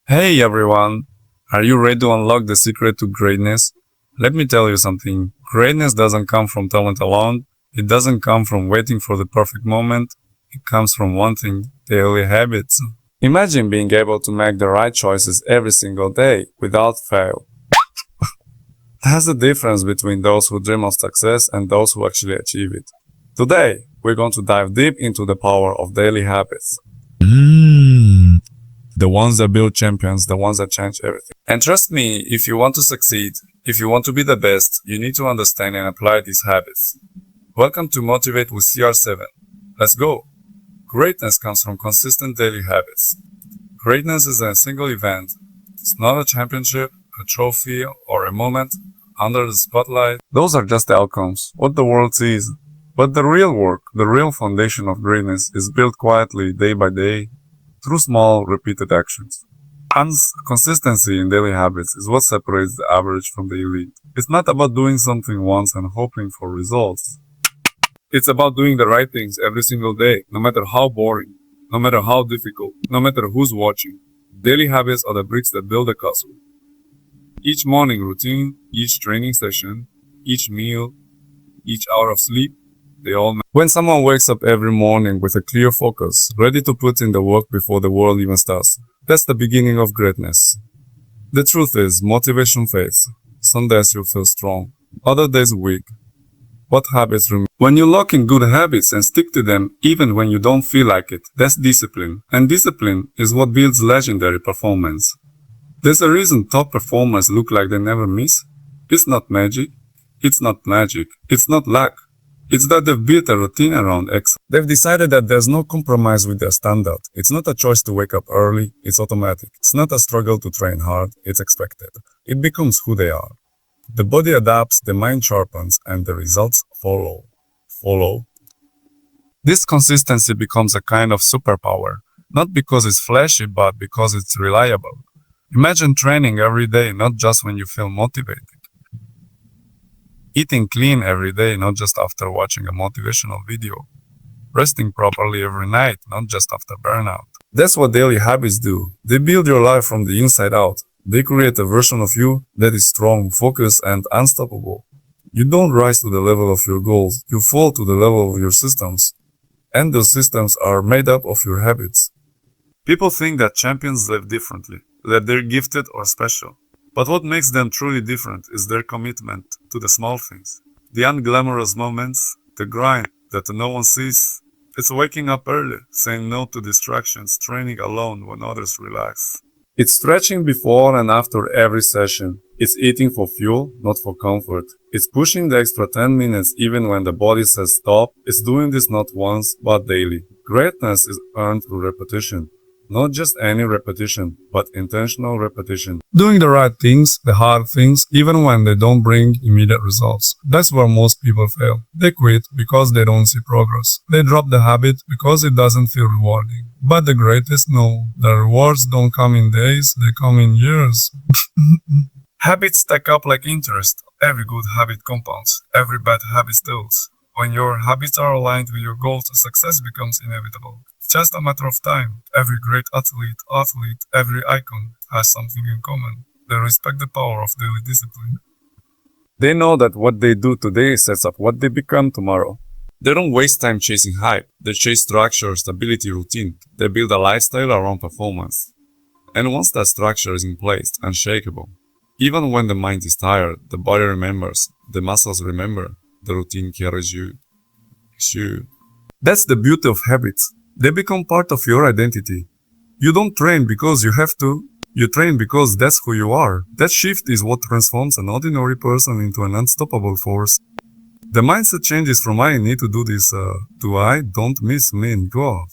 Hey everyone! Are you ready to unlock the secret to greatness? Let me tell you something. Greatness doesn't come from talent alone. It doesn't come from waiting for the perfect moment. It comes from wanting daily habits. Imagine being able to make the right choices every single day without fail. That's the difference between those who dream of success and those who actually achieve it. Today, we're going to dive deep into the power of daily habits. The ones that build champions, the ones that change everything. And trust me, if you want to succeed, if you want to be the best, you need to understand and apply these habits. Welcome to Motivate with CR7. Let's go! Greatness comes from consistent daily habits. Greatness is a single event. It's not a championship, a trophy, or a moment under the spotlight. Those are just the outcomes, what the world sees. But the real work, the real foundation of greatness is built quietly, day by day, through small, repeated actions. Consistency in daily habits is what separates the average from the elite. It's not about doing something once and hoping for results. It's about doing the right things every single day, no matter how boring, no matter how difficult, no matter who's watching. Daily habits are the bricks that build a castle. Each morning routine, each training session, each meal, each hour of sleep, they all matter. When someone wakes up every morning with a clear focus, ready to put in the work before the world even starts, that's the beginning of greatness. The truth is, motivation fades. Some days you feel strong, other days weak. What habits remain? When you lock in good habits and stick to them even when you don't feel like it, that's discipline. And discipline is what builds legendary performance. There's a reason top performers look like they never miss. It's not magic. It's not magic. It's not luck. It's that they've built a routine around excellence. They've decided that there's no compromise with their standard. It's not a choice to wake up early. It's automatic. It's not a struggle to train hard. It's expected. It becomes who they are. The body adapts, the mind sharpens, and the results follow. This consistency becomes a kind of superpower, not because it's flashy, but because it's reliable. Imagine training every day, not just when you feel motivated. Eating clean every day, not just after watching a motivational video. Resting properly every night, not just after burnout. That's what daily habits do. They build your life from the inside out. They create a version of you that is strong, focused, and unstoppable. You don't rise to the level of your goals, you fall to the level of your systems. And those systems are made up of your habits. People think that champions live differently, that they're gifted or special. But what makes them truly different is their commitment to the small things. The unglamorous moments, the grind that no one sees. It's waking up early, saying no to distractions, training alone when others relax. It's stretching before and after every session. It's eating for fuel, not for comfort. It's pushing the extra 10 minutes even when the body says stop. It's doing this not once, but daily. Greatness is earned through repetition. Not just any repetition, but intentional repetition. Doing the right things, the hard things, even when they don't bring immediate results. That's where most people fail. They quit because they don't see progress. They drop the habit because it doesn't feel rewarding. But the greatest know, the rewards don't come in days, they come in years. Habits stack up like interest. Every good habit compounds. Every bad habit stills. When your habits are aligned with your goals, success becomes inevitable. It's just a matter of time. Every great athlete, every icon has something in common. They respect the power of daily discipline. They know that what they do today sets up what they become tomorrow. They don't waste time chasing hype. They chase structure, stability, routine. They build a lifestyle around performance. And once that structure is in place, unshakable. Even when the mind is tired, the body remembers, the muscles remember, the routine carries you. That's the beauty of habits. They become part of your identity. You don't train because you have to. You train because that's who you are. That shift is what transforms an ordinary person into an unstoppable force. The mindset changes from I need to do this to I don't miss me go.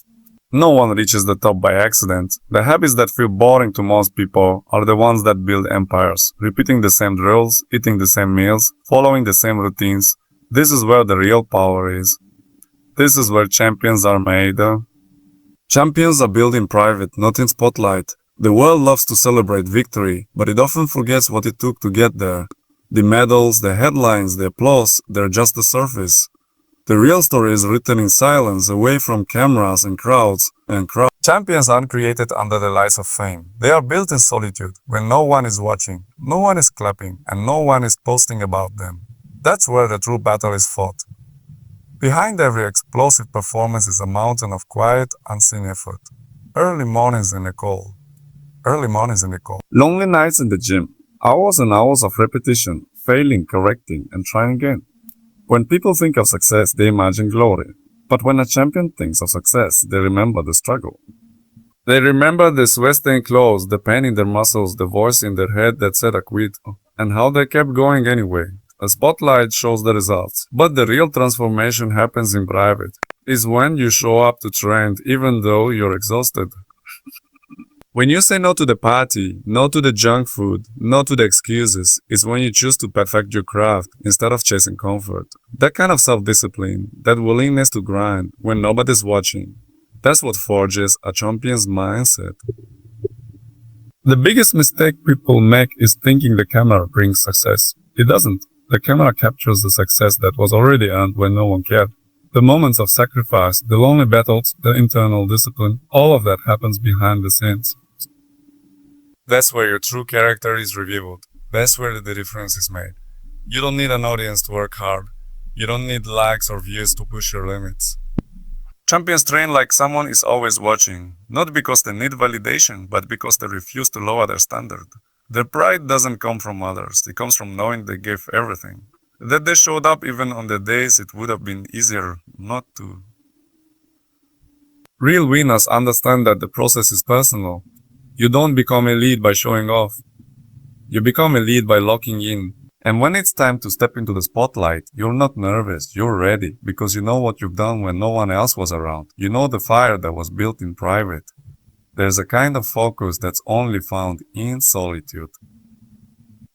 No one reaches the top by accident. The habits that feel boring to most people are the ones that build empires. Repeating the same drills, eating the same meals, following the same routines. This is where the real power is. This is where champions are made. Champions are built in private, not in spotlight. The world loves to celebrate victory, but it often forgets what it took to get there. The medals, the headlines, the applause, they're just the surface. The real story is written in silence, away from cameras and crowds. Champions aren't created under the lights of fame. They are built in solitude, when no one is watching, no one is clapping, and no one is posting about them. That's where the true battle is fought. Behind every explosive performance is a mountain of quiet, unseen effort. Early mornings in the cold. Lonely nights in the gym. Hours and hours of repetition, failing, correcting, and trying again. When people think of success, they imagine glory. But when a champion thinks of success, they remember the struggle. They remember the sweat-stained clothes, the pain in their muscles, the voice in their head that said I quit, and how they kept going anyway. A spotlight shows the results, but the real transformation happens in private. Is when you show up to train even though you're exhausted. When you say no to the party, no to the junk food, no to the excuses, is when you choose to perfect your craft instead of chasing comfort. That kind of self-discipline, that willingness to grind when nobody's watching, that's what forges a champion's mindset. The biggest mistake people make is thinking the camera brings success. It doesn't. The camera captures the success that was already earned when no one cared. The moments of sacrifice, the lonely battles, the internal discipline, all of that happens behind the scenes. That's where your true character is revealed. That's where the difference is made. You don't need an audience to work hard. You don't need likes or views to push your limits. Champions train like someone is always watching, not because they need validation, but because they refuse to lower their standard. Their pride doesn't come from others, it comes from knowing they gave everything. That they showed up even on the days it would have been easier not to. Real winners understand that the process is personal. You don't become elite by showing off. You become elite by locking in. And when it's time to step into the spotlight, you're not nervous, you're ready, because you know what you've done when no one else was around. You know the fire that was built in private. There's a kind of focus that's only found in solitude.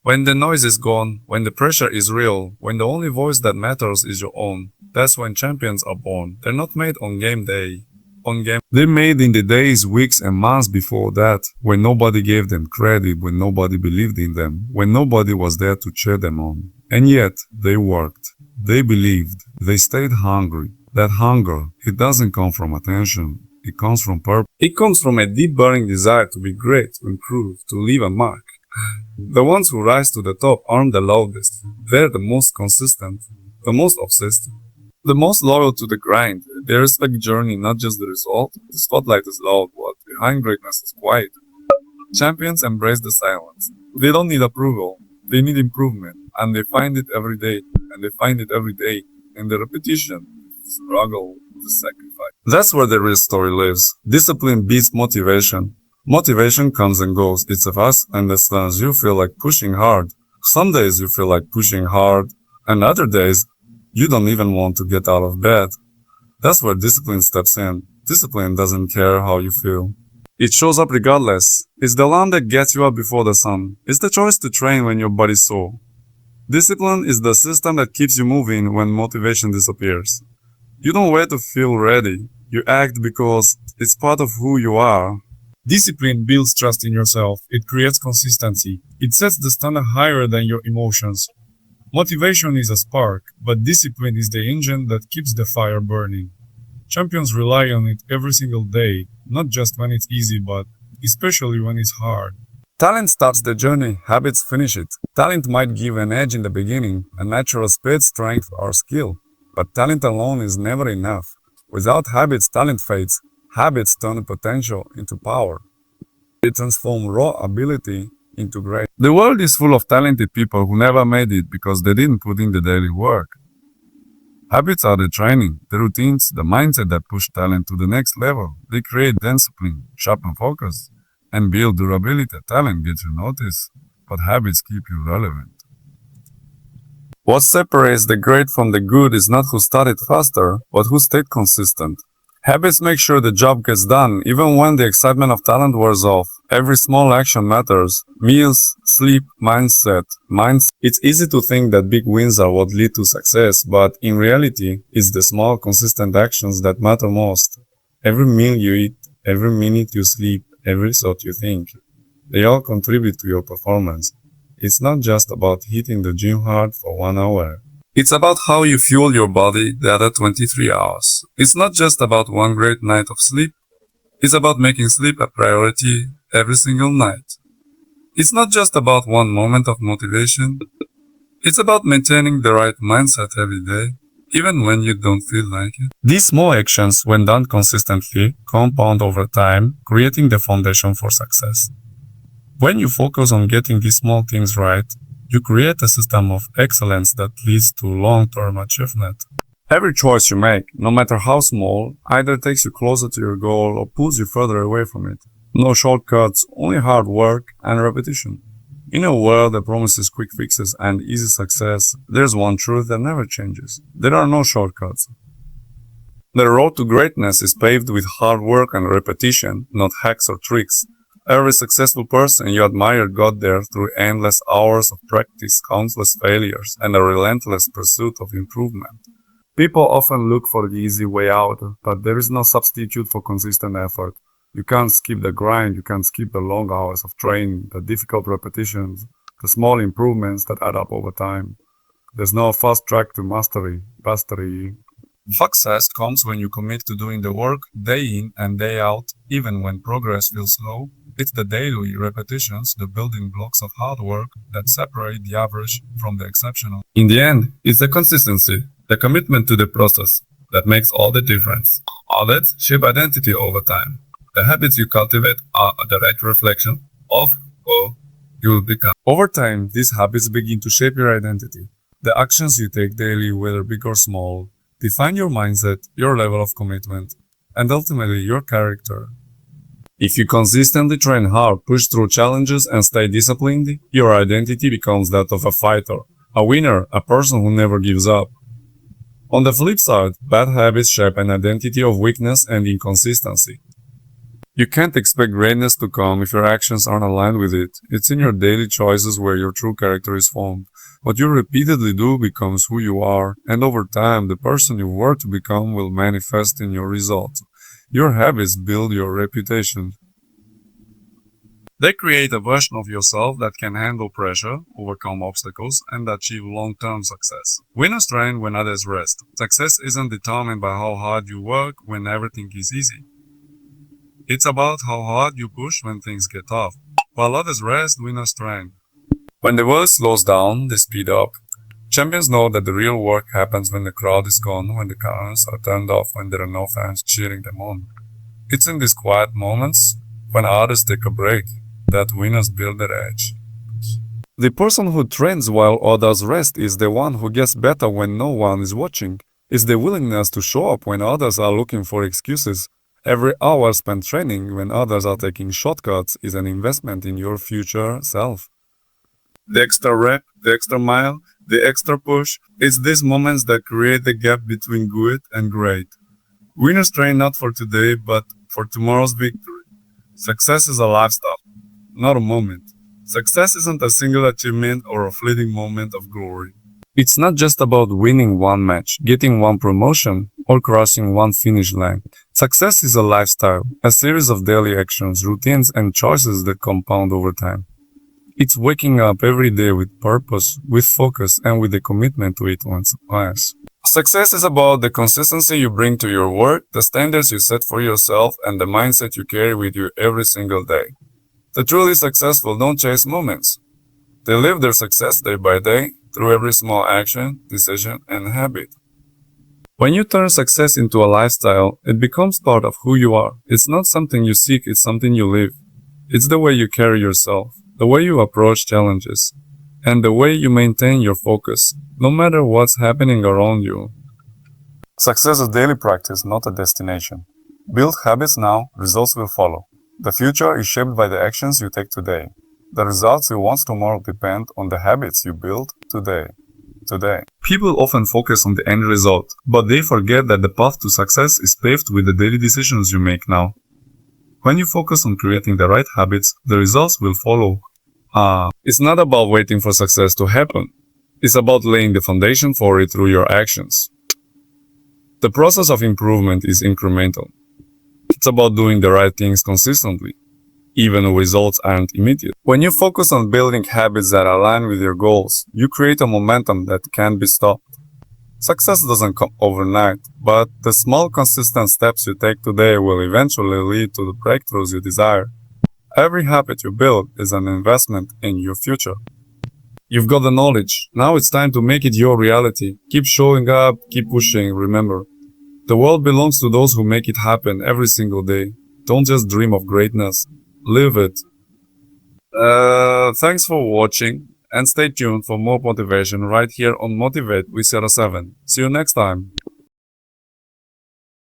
When the noise is gone, when the pressure is real, when the only voice that matters is your own, that's when champions are born. They're not made on game day. They're made in the days, weeks, and months before that, when nobody gave them credit, when nobody believed in them, when nobody was there to cheer them on. And yet, they worked. They believed. They stayed hungry. That hunger, it doesn't come from attention. It comes from purpose. It comes from a deep burning desire to be great, to improve, to leave a mark. The ones who rise to the top aren't the loudest. They're the most consistent, the most obsessed, the most loyal to the grind. They respect the journey, not just the result. The spotlight is loud, but behind greatness is quiet. Champions embrace the silence. They don't need approval. They need improvement. And they find it every day. In the repetition, the struggle, the sacrifice. That's where the real story lives. Discipline beats motivation. Motivation comes and goes. It's a fast and as you feel like pushing hard. Some days you feel like pushing hard, and other days you don't even want to get out of bed. That's where discipline steps in. Discipline doesn't care how you feel. It shows up regardless. It's the alarm that gets you up before the sun. It's the choice to train when your body's sore. Discipline is the system that keeps you moving when motivation disappears. You don't wait to feel ready. You act because it's part of who you are. Discipline builds trust in yourself. It creates consistency. It sets the standard higher than your emotions. Motivation is a spark, but discipline is the engine that keeps the fire burning. Champions rely on it every single day, not just when it's easy, but especially when it's hard. Talent starts the journey, habits finish it. Talent might give an edge in the beginning, a natural speed, strength, or skill. But talent alone is never enough. Without habits, talent fades. Habits turn potential into power. They transform raw ability into great. The world is full of talented people who never made it because they didn't put in the daily work. Habits are the training, the routines, the mindset that push talent to the next level. They create discipline, sharpen focus, and build durability. Talent gets you noticed, but habits keep you relevant. What separates the great from the good is not who started faster, but who stayed consistent. Habits make sure the job gets done, even when the excitement of talent wears off. Every small action matters. Meals, sleep, mindset. It's easy to think that big wins are what lead to success, but in reality, it's the small, consistent actions that matter most. Every meal you eat, every minute you sleep, every thought you think, they all contribute to your performance. It's not just about hitting the gym hard for 1 hour. It's about how you fuel your body the other 23 hours. It's not just about one great night of sleep. It's about making sleep a priority every single night. It's not just about one moment of motivation. It's about maintaining the right mindset every day, even when you don't feel like it. These small actions, when done consistently, compound over time, creating the foundation for success. When you focus on getting these small things right, you create a system of excellence that leads to long-term achievement. Every choice you make, no matter how small, either takes you closer to your goal or pulls you further away from it. No shortcuts, only hard work and repetition. In a world that promises quick fixes and easy success, there's one truth that never changes. There are no shortcuts. The road to greatness is paved with hard work and repetition, not hacks or tricks. Every successful person you admire got there through endless hours of practice, countless failures, and a relentless pursuit of improvement. People often look for the easy way out, but there is no substitute for consistent effort. You can't skip the grind, you can't skip the long hours of training, the difficult repetitions, the small improvements that add up over time. There's no fast track to mastery. Success comes when you commit to doing the work day in and day out, even when progress feels slow. It's the daily repetitions, the building blocks of hard work that separate the average from the exceptional. In the end, it's the consistency, the commitment to the process that makes all the difference. Habits shape identity over time. The habits you cultivate are a direct reflection of who you will become. Over time, these habits begin to shape your identity. The actions you take daily, whether big or small, define your mindset, your level of commitment, and ultimately your character. If you consistently train hard, push through challenges, and stay disciplined, your identity becomes that of a fighter, a winner, a person who never gives up. On the flip side, bad habits shape an identity of weakness and inconsistency. You can't expect greatness to come if your actions aren't aligned with it. It's in your daily choices where your true character is formed. What you repeatedly do becomes who you are, and over time, the person you were to become will manifest in your results. Your habits build your reputation. They create a version of yourself that can handle pressure, overcome obstacles, and achieve long-term success. Winners train when others rest. Success isn't determined by how hard you work when everything is easy. It's about how hard you push when things get tough. While others rest, winners train. When the world slows down, they speed up. Champions know that the real work happens when the crowd is gone, when the cameras are turned off, when there are no fans cheering them on. It's in these quiet moments, when others take a break, that winners build their edge. The person who trains while others rest is the one who gets better when no one is watching. It's the willingness to show up when others are looking for excuses. Every hour spent training when others are taking shortcuts is an investment in your future self. The extra rep, the extra mile, the extra push, it's these moments that create the gap between good and great. Winners train not for today, but for tomorrow's victory. Success is a lifestyle, not a moment. Success isn't a single achievement or a fleeting moment of glory. It's not just about winning one match, getting one promotion, or crossing one finish line. Success is a lifestyle, a series of daily actions, routines, and choices that compound over time. It's waking up every day with purpose, with focus, and with a commitment to it once last. Success is about the consistency you bring to your work, the standards you set for yourself, and the mindset you carry with you every single day. The truly successful don't chase moments. They live their success day by day, through every small action, decision, and habit. When you turn success into a lifestyle, it becomes part of who you are. It's not something you seek, it's something you live. It's the way you carry yourself, the way you approach challenges, and the way you maintain your focus, no matter what's happening around you. Success is daily practice, not a destination. Build habits now, results will follow. The future is shaped by the actions you take today. The results you want tomorrow depend on the habits you build today. People often focus on the end result, but they forget that the path to success is paved with the daily decisions you make now. When you focus on creating the right habits, the results will follow. It's not about waiting for success to happen. It's about laying the foundation for it through your actions. The process of improvement is incremental. It's about doing the right things consistently, even though results aren't immediate. When you focus on building habits that align with your goals, you create a momentum that can't be stopped. Success doesn't come overnight, but the small consistent steps you take today will eventually lead to the breakthroughs you desire. Every habit you build is an investment in your future. You've got the knowledge. Now it's time to make it your reality. Keep showing up, keep pushing, remember. The world belongs to those who make it happen every single day. Don't just dream of greatness. Live it. Thanks for watching and stay tuned for more motivation right here on Motivate with 07. See you next time.